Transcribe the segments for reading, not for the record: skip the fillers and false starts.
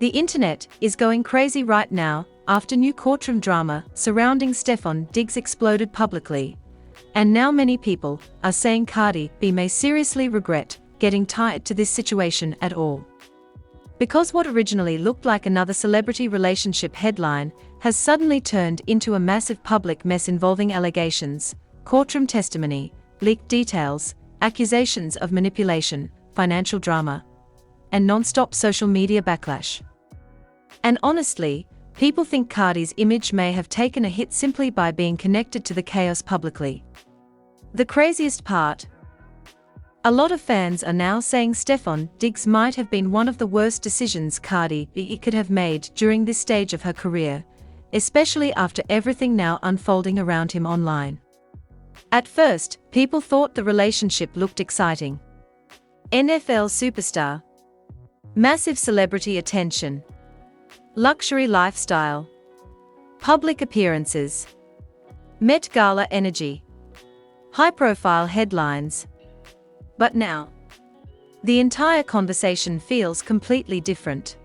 The internet is going crazy right now after new courtroom drama surrounding Stefon Diggs exploded publicly. And now many people are saying Cardi B may seriously regret getting tied to this situation at all. Because what originally looked like another celebrity relationship headline has suddenly turned into a massive public mess involving allegations, courtroom testimony, leaked details, accusations of manipulation, financial drama, and non-stop social media backlash. And honestly, people think Cardi's image may have taken a hit simply by being connected to the chaos publicly. The craziest part? A lot of fans are now saying Stefon Diggs might have been one of the worst decisions Cardi B could have made during this stage of her career, especially after everything now unfolding around him online. At first, people thought the relationship looked exciting. NFL superstar, massive celebrity attention, luxury lifestyle, public appearances, Met Gala energy, high-profile headlines. But now, the entire conversation feels completely different.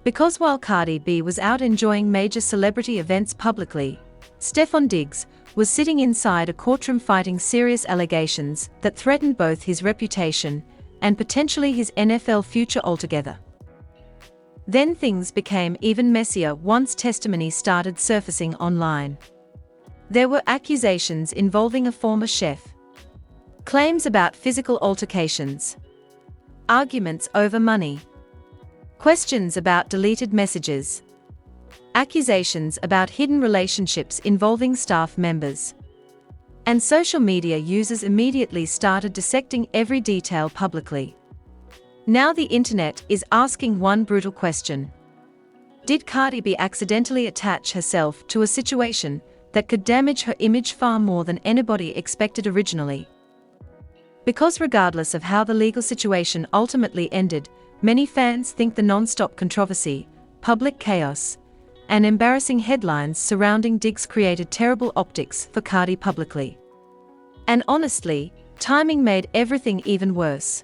Because while Cardi B was out enjoying major celebrity events publicly, Stefon Diggs was sitting inside a courtroom fighting serious allegations that threatened both his reputation and potentially his NFL future altogether. Then things became even messier once testimony started surfacing online. There were accusations involving a former chef, claims about physical altercations, arguments over money, questions about deleted messages, accusations about hidden relationships involving staff members. And social media users immediately started dissecting every detail publicly. Now the internet is asking one brutal question. Did Cardi B accidentally attach herself to a situation that could damage her image far more than anybody expected originally? Because regardless of how the legal situation ultimately ended, many fans think the non-stop controversy, public chaos, and embarrassing headlines surrounding Diggs created terrible optics for Cardi publicly. And honestly, timing made everything even worse.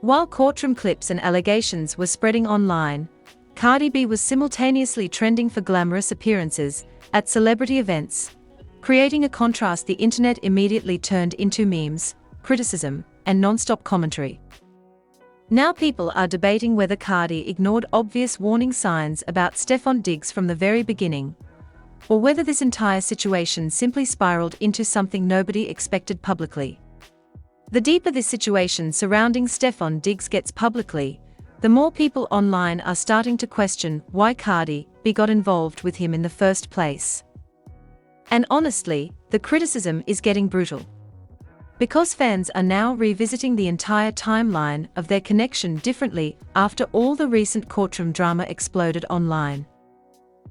While courtroom clips and allegations were spreading online, Cardi B was simultaneously trending for glamorous appearances at celebrity events, creating a contrast the internet immediately turned into memes, criticism, and non-stop commentary. Now people are debating whether Cardi ignored obvious warning signs about Stefon Diggs from the very beginning, or whether this entire situation simply spiraled into something nobody expected publicly. The deeper this situation surrounding Stefon Diggs gets publicly, the more people online are starting to question why Cardi B got involved with him in the first place. And honestly, the criticism is getting brutal. Because fans are now revisiting the entire timeline of their connection differently after all the recent courtroom drama exploded online.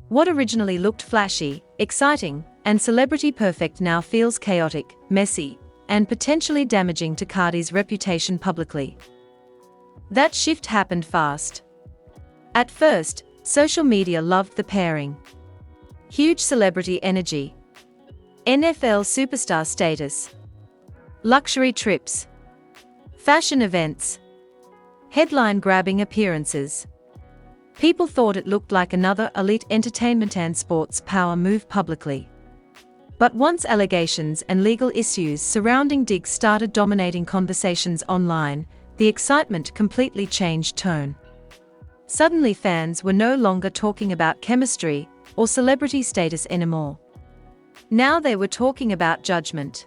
What originally looked flashy, exciting, and celebrity perfect now feels chaotic, messy, and potentially damaging to Cardi's reputation publicly. That shift happened fast. At first, social media loved the pairing. Huge celebrity energy, NFL superstar status, luxury trips, fashion events, headline-grabbing appearances. People thought it looked like another elite entertainment and sports power move publicly. But once allegations and legal issues surrounding Diggs started dominating conversations online, the excitement completely changed tone. Suddenly fans were no longer talking about chemistry or celebrity status anymore. Now they were talking about judgment.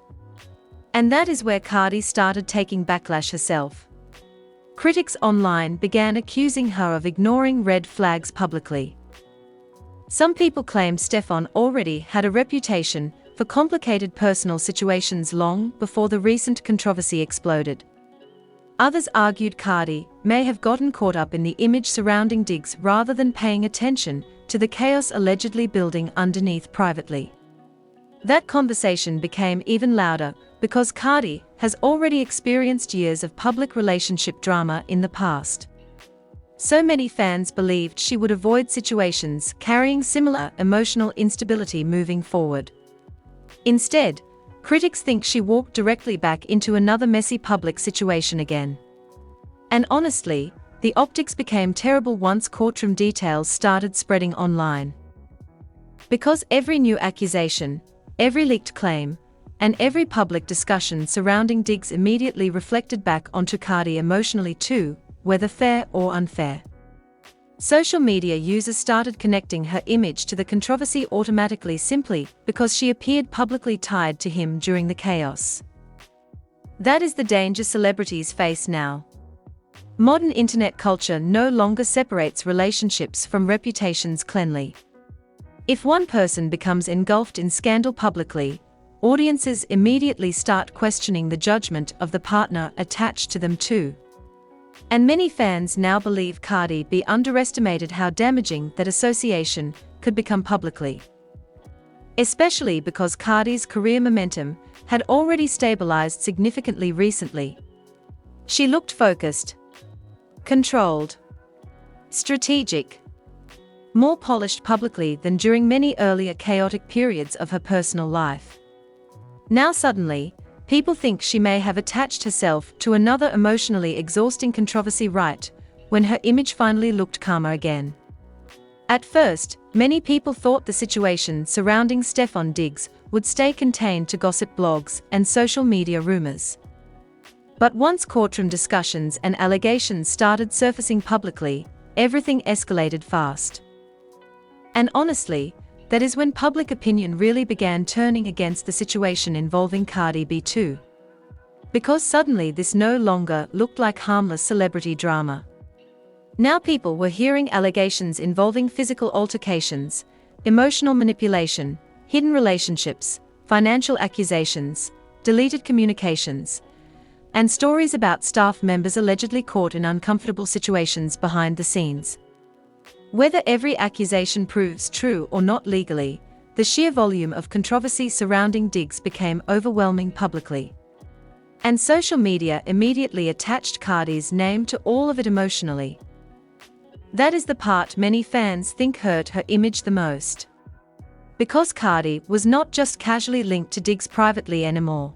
And that is where Cardi started taking backlash herself. Critics online began accusing her of ignoring red flags publicly. Some people claimed Stefon already had a reputation for complicated personal situations long before the recent controversy exploded. Others argued Cardi may have gotten caught up in the image surrounding Diggs rather than paying attention to the chaos allegedly building underneath privately. That conversation became even louder because Cardi has already experienced years of public relationship drama in the past. So many fans believed she would avoid situations carrying similar emotional instability moving forward. Instead, critics think she walked directly back into another messy public situation again. And honestly, the optics became terrible once courtroom details started spreading online. Because every new accusation, every leaked claim, and every public discussion surrounding Diggs immediately reflected back onto Cardi emotionally too, whether fair or unfair. Social media users started connecting her image to the controversy automatically simply because she appeared publicly tied to him during the chaos. That is the danger celebrities face now. Modern internet culture no longer separates relationships from reputations cleanly. If one person becomes engulfed in scandal publicly, audiences immediately start questioning the judgment of the partner attached to them too. And many fans now believe Cardi B underestimated how damaging that association could become publicly. Especially because Cardi's career momentum had already stabilized significantly recently. She looked focused, controlled, strategic, more polished publicly than during many earlier chaotic periods of her personal life. Now suddenly, people think she may have attached herself to another emotionally exhausting controversy right when her image finally looked calmer again. At first, many people thought the situation surrounding Stefon Diggs would stay contained to gossip blogs and social media rumors. But once courtroom discussions and allegations started surfacing publicly, everything escalated fast. And honestly, that is when public opinion really began turning against the situation involving Cardi B too. Because suddenly this no longer looked like harmless celebrity drama. Now people were hearing allegations involving physical altercations, emotional manipulation, hidden relationships, financial accusations, deleted communications, and stories about staff members allegedly caught in uncomfortable situations behind the scenes. Whether every accusation proves true or not legally, the sheer volume of controversy surrounding Diggs became overwhelming publicly. And social media immediately attached Cardi's name to all of it emotionally. That is the part many fans think hurt her image the most. Because Cardi was not just casually linked to Diggs privately anymore.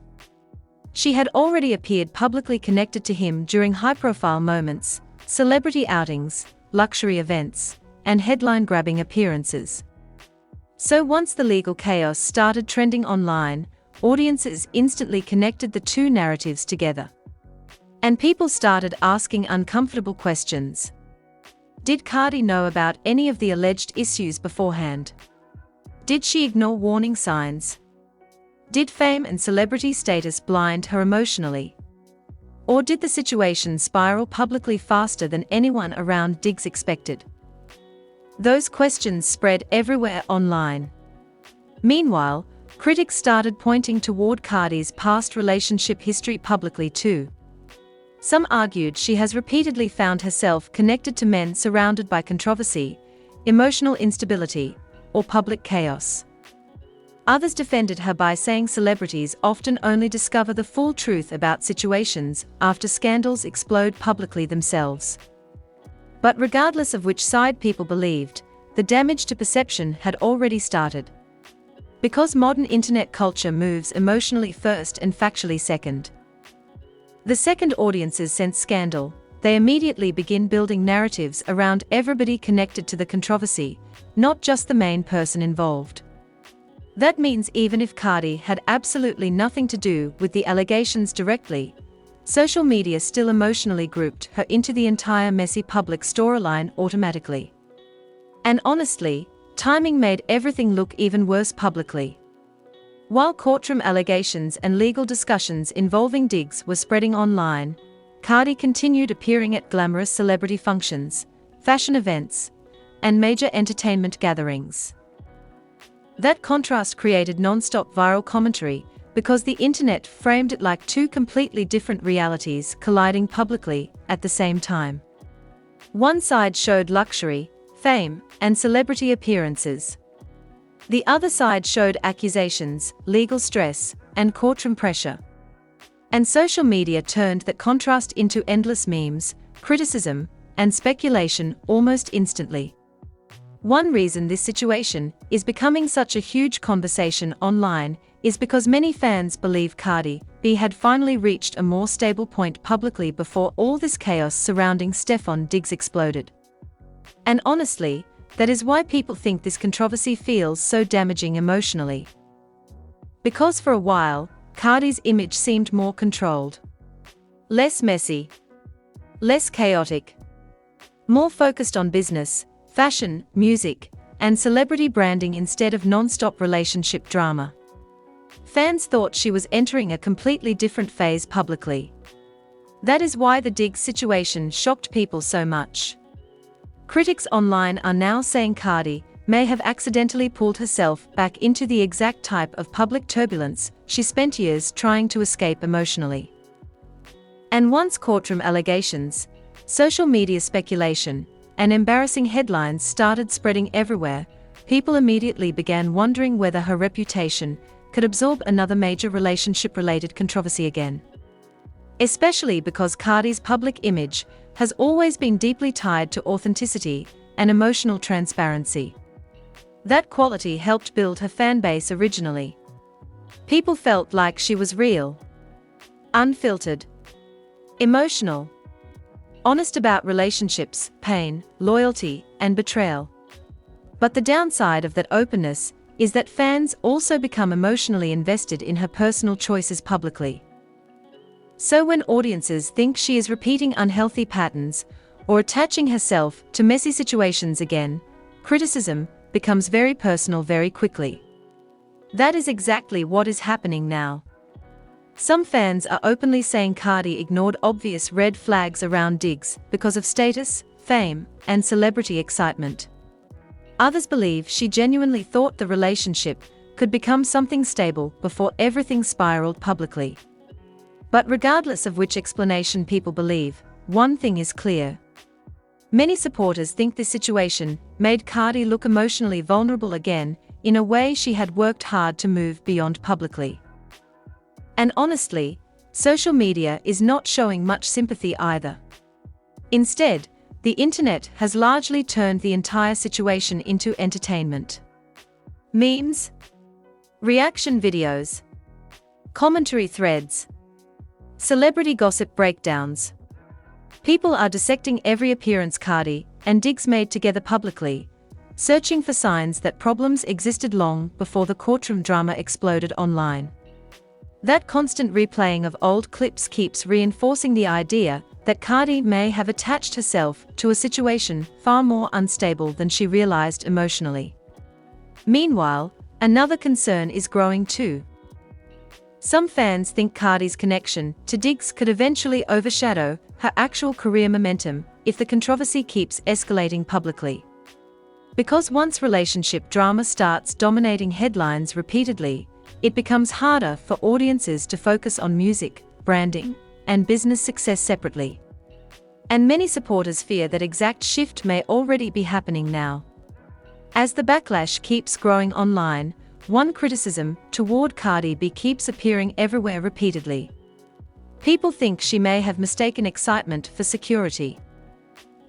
She had already appeared publicly connected to him during high-profile moments, celebrity outings, luxury events, and headline-grabbing appearances. So once the legal chaos started trending online, audiences instantly connected the two narratives together. And people started asking uncomfortable questions. Did Cardi know about any of the alleged issues beforehand? Did she ignore warning signs? Did fame and celebrity status blind her emotionally? Or did the situation spiral publicly faster than anyone around Diggs expected? Those questions spread everywhere online. Meanwhile, critics started pointing toward Cardi's past relationship history publicly too. Some argued she has repeatedly found herself connected to men surrounded by controversy, emotional instability, or public chaos. Others defended her by saying celebrities often only discover the full truth about situations after scandals explode publicly themselves. But regardless of which side people believed, the damage to perception had already started. Because modern internet culture moves emotionally first and factually second. The second audiences sense scandal, they immediately begin building narratives around everybody connected to the controversy, not just the main person involved. That means even if Cardi had absolutely nothing to do with the allegations directly, social media still emotionally grouped her into the entire messy public storyline automatically. And honestly, timing made everything look even worse publicly. While courtroom allegations and legal discussions involving Diggs were spreading online, Cardi continued appearing at glamorous celebrity functions, fashion events, and major entertainment gatherings. That contrast created non-stop viral commentary, because the internet framed it like two completely different realities colliding publicly at the same time. One side showed luxury, fame, and celebrity appearances. The other side showed accusations, legal stress, and courtroom pressure. And social media turned that contrast into endless memes, criticism, and speculation almost instantly. One reason this situation is becoming such a huge conversation online is because many fans believe Cardi B had finally reached a more stable point publicly before all this chaos surrounding Stefon Diggs exploded. And honestly, that is why people think this controversy feels so damaging emotionally. Because for a while, Cardi's image seemed more controlled. Less messy. Less chaotic. More focused on business, fashion, music, and celebrity branding instead of non-stop relationship drama. Fans thought she was entering a completely different phase publicly. That is why the Diggs situation shocked people so much. Critics online are now saying Cardi may have accidentally pulled herself back into the exact type of public turbulence she spent years trying to escape emotionally. And once courtroom allegations, social media speculation, and embarrassing headlines started spreading everywhere, people immediately began wondering whether her reputation could absorb another major relationship-related controversy again. Especially because Cardi's public image has always been deeply tied to authenticity and emotional transparency. That quality helped build her fanbase originally. People felt like she was real, unfiltered, emotional, honest about relationships, pain, loyalty, and betrayal. But the downside of that openness is that fans also become emotionally invested in her personal choices publicly. So when audiences think she is repeating unhealthy patterns or attaching herself to messy situations again, criticism becomes very personal very quickly. That is exactly what is happening now. Some fans are openly saying Cardi ignored obvious red flags around Diggs because of status, fame, and celebrity excitement. Others believe she genuinely thought the relationship could become something stable before everything spiraled publicly. But regardless of which explanation people believe, one thing is clear. Many supporters think this situation made Cardi look emotionally vulnerable again in a way she had worked hard to move beyond publicly. And honestly, social media is not showing much sympathy either. Instead, the internet has largely turned the entire situation into entertainment. Memes, reaction videos, commentary threads, celebrity gossip breakdowns. People are dissecting every appearance Cardi and Diggs made together publicly, searching for signs that problems existed long before the courtroom drama exploded online. That constant replaying of old clips keeps reinforcing the idea that Cardi may have attached herself to a situation far more unstable than she realized emotionally. Meanwhile, another concern is growing too. Some fans think Cardi's connection to Diggs could eventually overshadow her actual career momentum if the controversy keeps escalating publicly. Because once relationship drama starts dominating headlines repeatedly, it becomes harder for audiences to focus on music, branding, and business success separately. And many supporters fear that exact shift may already be happening now. As the backlash keeps growing online, one criticism toward Cardi B keeps appearing everywhere repeatedly. People think she may have mistaken excitement for security.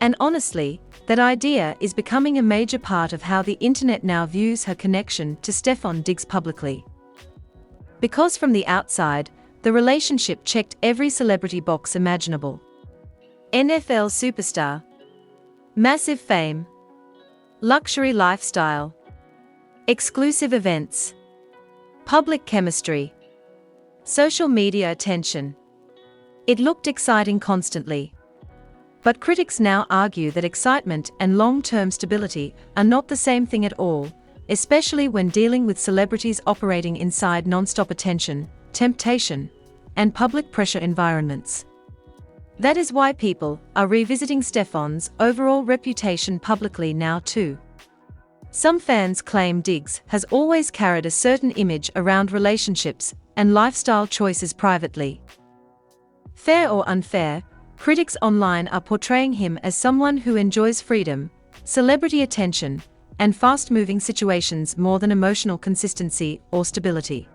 And honestly, that idea is becoming a major part of how the internet now views her connection to Stefon Diggs publicly. Because from the outside, the relationship checked every celebrity box imaginable. NFL superstar, massive fame, luxury lifestyle, exclusive events, public chemistry, social media attention. It looked exciting constantly. But critics now argue that excitement and long-term stability are not the same thing at all, especially when dealing with celebrities operating inside non-stop attention, temptation, and public pressure environments. That is why people are revisiting Stefon's overall reputation publicly now too. Some fans claim Diggs has always carried a certain image around relationships and lifestyle choices privately. Fair or unfair, critics online are portraying him as someone who enjoys freedom, celebrity attention, and fast-moving situations more than emotional consistency or stability.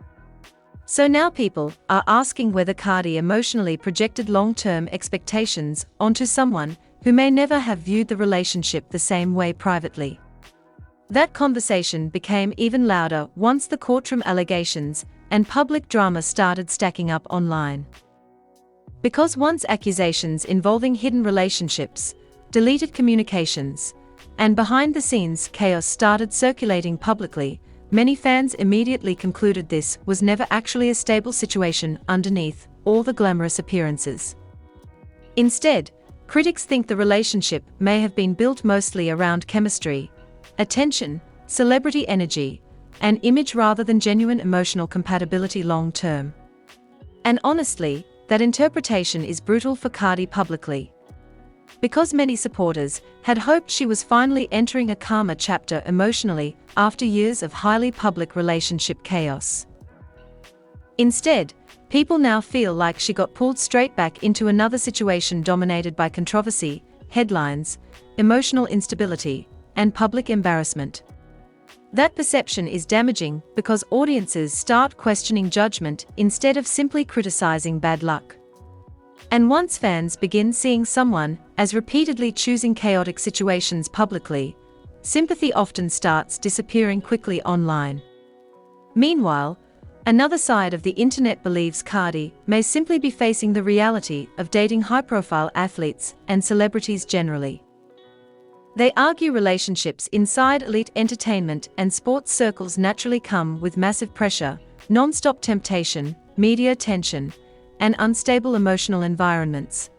So now people are asking whether Cardi emotionally projected long-term expectations onto someone who may never have viewed the relationship the same way privately. That conversation became even louder once the courtroom allegations and public drama started stacking up online. Because once accusations involving hidden relationships, deleted communications, and behind-the-scenes chaos started circulating publicly, many fans immediately concluded this was never actually a stable situation underneath all the glamorous appearances. Instead, critics think the relationship may have been built mostly around chemistry, attention, celebrity energy, and image rather than genuine emotional compatibility long-term. And honestly, that interpretation is brutal for Cardi publicly. Because many supporters had hoped she was finally entering a calmer chapter emotionally after years of highly public relationship chaos. Instead, people now feel like she got pulled straight back into another situation dominated by controversy, headlines, emotional instability, and public embarrassment. That perception is damaging because audiences start questioning judgment instead of simply criticizing bad luck. And once fans begin seeing someone as repeatedly choosing chaotic situations publicly, sympathy often starts disappearing quickly online. Meanwhile, another side of the internet believes Cardi may simply be facing the reality of dating high-profile athletes and celebrities generally. They argue relationships inside elite entertainment and sports circles naturally come with massive pressure, non-stop temptation, media attention, and unstable emotional environments.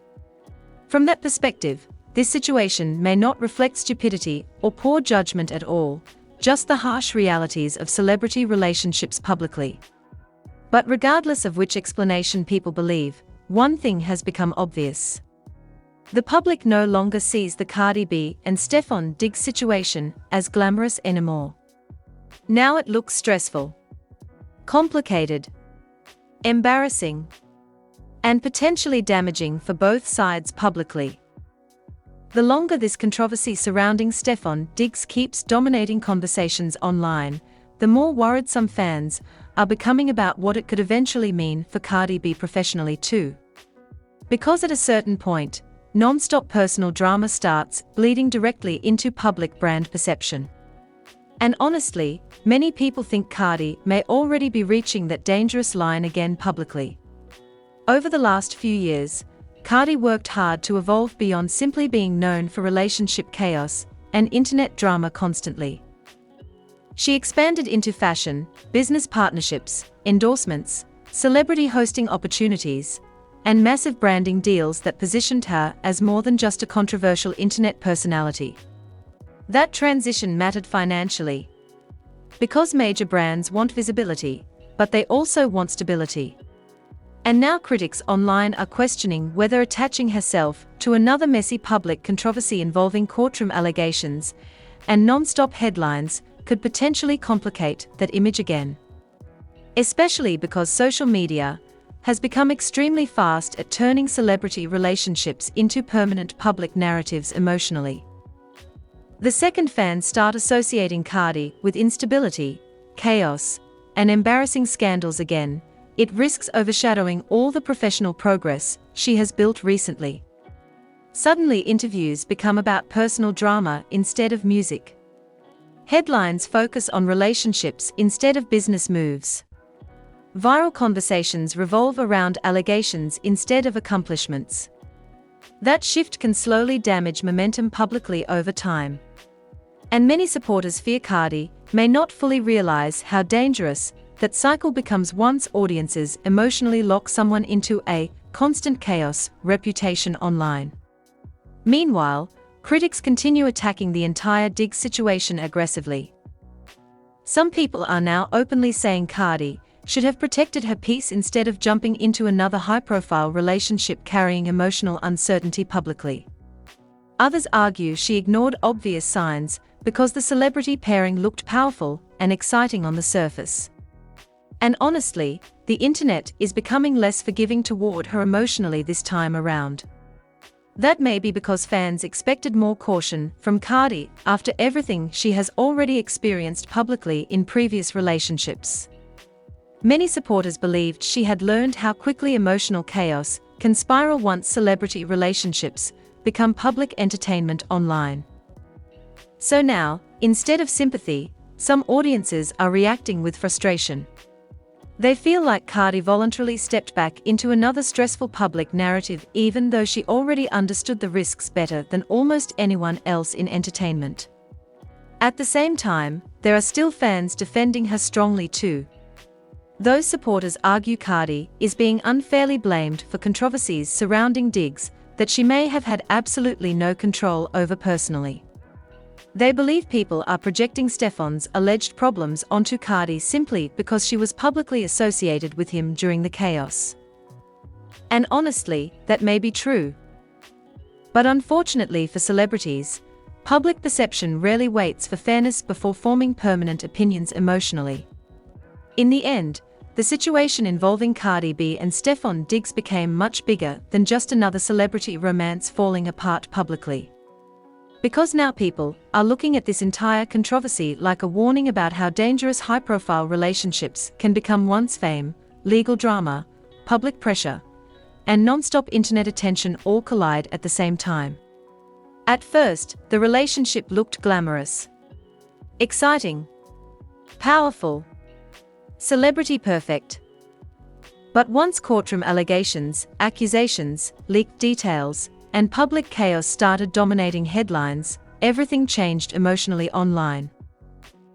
From that perspective, this situation may not reflect stupidity or poor judgment at all, just the harsh realities of celebrity relationships publicly. But regardless of which explanation people believe, one thing has become obvious. The public no longer sees the Cardi B and Stefon Diggs situation as glamorous anymore. Now it looks stressful, complicated, embarrassing, and potentially damaging for both sides publicly. The longer this controversy surrounding Stefon Diggs keeps dominating conversations online, the more worried some fans are becoming about what it could eventually mean for Cardi B professionally too. Because at a certain point, non-stop personal drama starts bleeding directly into public brand perception. And honestly, many people think Cardi may already be reaching that dangerous line again publicly. Over the last few years, Cardi worked hard to evolve beyond simply being known for relationship chaos and internet drama constantly. She expanded into fashion, business partnerships, endorsements, celebrity hosting opportunities, and massive branding deals that positioned her as more than just a controversial internet personality. That transition mattered financially. Because major brands want visibility, but they also want stability. And now critics online are questioning whether attaching herself to another messy public controversy involving courtroom allegations and non-stop headlines could potentially complicate that image again. Especially because social media has become extremely fast at turning celebrity relationships into permanent public narratives emotionally. The second fans start associating Cardi with instability, chaos, and embarrassing scandals again, it risks overshadowing all the professional progress she has built recently. Suddenly interviews become about personal drama instead of music. Headlines focus on relationships instead of business moves. Viral conversations revolve around allegations instead of accomplishments. That shift can slowly damage momentum publicly over time. And many supporters fear Cardi may not fully realize how dangerous that cycle becomes once audiences emotionally lock someone into a constant chaos reputation online. Meanwhile, critics continue attacking the entire Diggs situation aggressively. Some people are now openly saying Cardi should have protected her peace instead of jumping into another high-profile relationship carrying emotional uncertainty publicly. Others argue she ignored obvious signs because the celebrity pairing looked powerful and exciting on the surface. And honestly, the internet is becoming less forgiving toward her emotionally this time around. That may be because fans expected more caution from Cardi after everything she has already experienced publicly in previous relationships. Many supporters believed she had learned how quickly emotional chaos can spiral once celebrity relationships become public entertainment online. So now, instead of sympathy, some audiences are reacting with frustration. They feel like Cardi voluntarily stepped back into another stressful public narrative even though she already understood the risks better than almost anyone else in entertainment. At the same time, there are still fans defending her strongly too. Those supporters argue Cardi is being unfairly blamed for controversies surrounding Diggs that she may have had absolutely no control over personally. They believe people are projecting Stefon's alleged problems onto Cardi simply because she was publicly associated with him during the chaos. And honestly, that may be true. But unfortunately for celebrities, public perception rarely waits for fairness before forming permanent opinions emotionally. In the end, the situation involving Cardi B and Stefon Diggs became much bigger than just another celebrity romance falling apart publicly. Because now people are looking at this entire controversy like a warning about how dangerous high-profile relationships can become once fame, legal drama, public pressure, and non-stop internet attention all collide at the same time. At first, the relationship looked glamorous, exciting, powerful, celebrity perfect. But once courtroom allegations, accusations, leaked details, and public chaos started dominating headlines, everything changed emotionally online.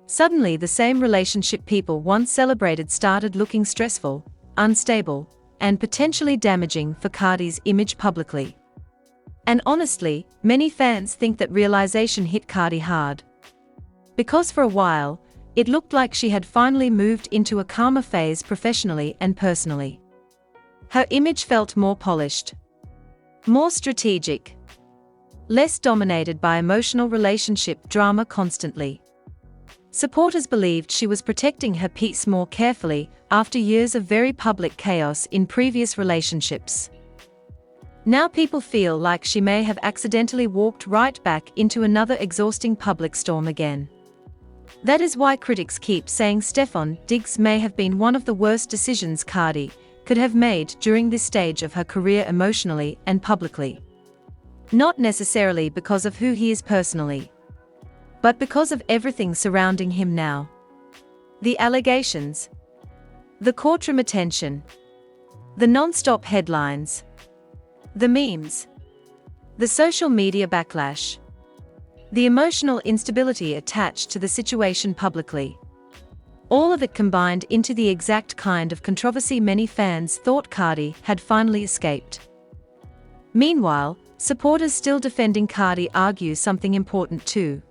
Suddenly the same relationship people once celebrated started looking stressful, unstable, and potentially damaging for Cardi's image publicly. And honestly, many fans think that realization hit Cardi hard. Because for a while, it looked like she had finally moved into a calmer phase professionally and personally. Her image felt more polished, more strategic, less dominated by emotional relationship drama constantly. Supporters believed she was protecting her peace more carefully after years of very public chaos in previous relationships. Now people feel like she may have accidentally walked right back into another exhausting public storm again. That is why critics keep saying Stefon Diggs may have been one of the worst decisions Cardi could have made during this stage of her career emotionally and publicly. Not necessarily because of who he is personally, but because of everything surrounding him now. The allegations, the courtroom attention, the non-stop headlines, the memes, the social media backlash, the emotional instability attached to the situation publicly. All of it combined into the exact kind of controversy many fans thought Cardi had finally escaped. Meanwhile, supporters still defending Cardi argue something important too.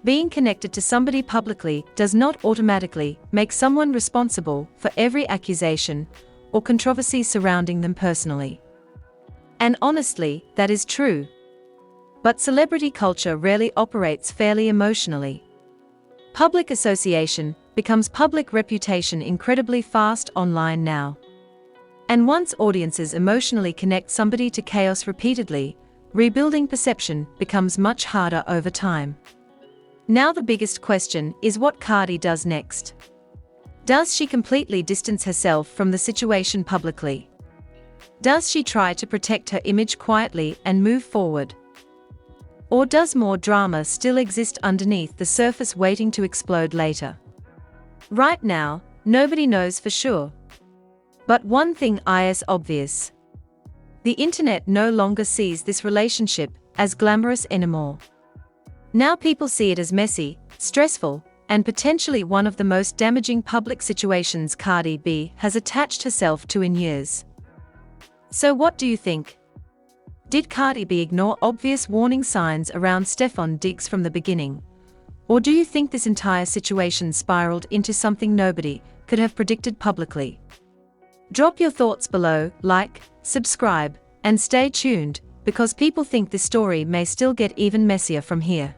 Being connected to somebody publicly does not automatically make someone responsible for every accusation or controversy surrounding them personally. And honestly, that is true. But celebrity culture rarely operates fairly emotionally. Public association becomes public reputation incredibly fast online now. And once audiences emotionally connect somebody to chaos repeatedly, rebuilding perception becomes much harder over time. Now the biggest question is what Cardi does next. Does she completely distance herself from the situation publicly? Does she try to protect her image quietly and move forward? Or does more drama still exist underneath the surface waiting to explode later? Right now, nobody knows for sure. But one thing is obvious. The internet no longer sees this relationship as glamorous anymore. Now people see it as messy, stressful, and potentially one of the most damaging public situations Cardi B has attached herself to in years. So what do you think? Did Cardi B ignore obvious warning signs around Stefon Diggs from the beginning? Or do you think this entire situation spiraled into something nobody could have predicted publicly? Drop your thoughts below, like, subscribe, and stay tuned, because people think this story may still get even messier from here.